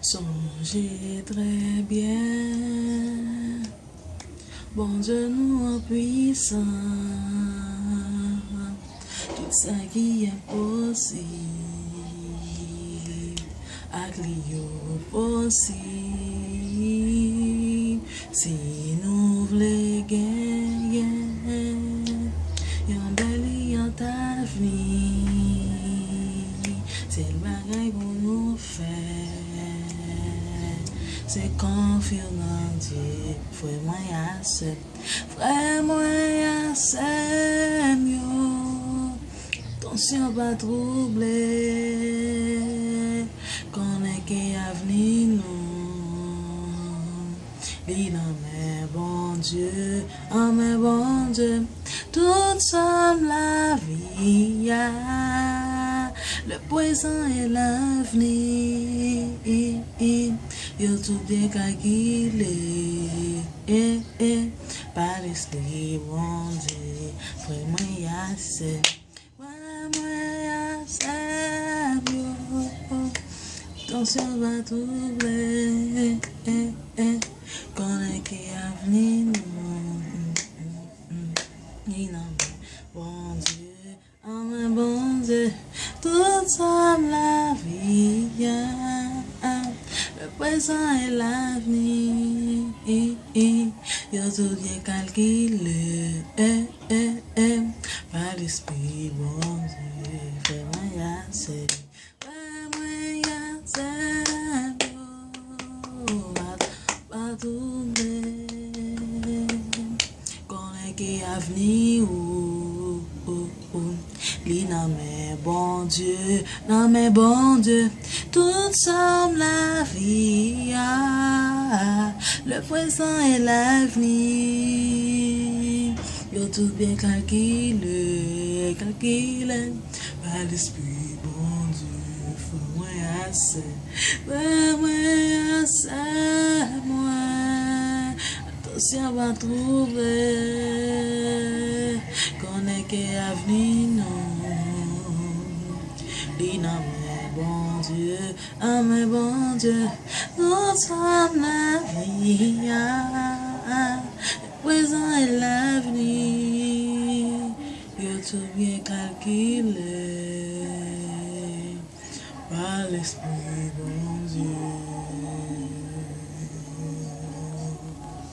Songez très bien, bon Dieu nous en puissant, tout ça qui est possible, avec lui possible, si nous voulons gagner, un bel avenir, c'est le bagage pour nous faire. C'est confiant en Dieu, frère moi assez, frère moi assez mieux. Attention pas troubler, qu'on est qui a venu nous. Il en met bon Dieu, en met bon Dieu, tout semble la vie, le présent et l'avenir. Yo tout bien calculé, par l'esprit bon Dieu, frère moi assez, frère moi assez, attention va troubler, qu'on est qui a venu nous, bon Dieu, oh bon Dieu, tout semble la vie, le présent et l'avenir, yo tout bien calculé, par l'esprit bon Dieu, fais-moi assez, pas doubler, qu'on est qui a venu li nan men bon Dieu, nan men bon Dieu, tout semble la vie, le présent et l'avenir, yo tout bien calculé, par l'esprit bon Dieu, fais-moi assez, moi, attention va trouver, qu'on est qui a venu non. Li nan men bon Dieu, ah men bon Dieu, nous sommes la vie, le présent et l'avenir, yo tout bien calculé, par l'esprit bon Dieu.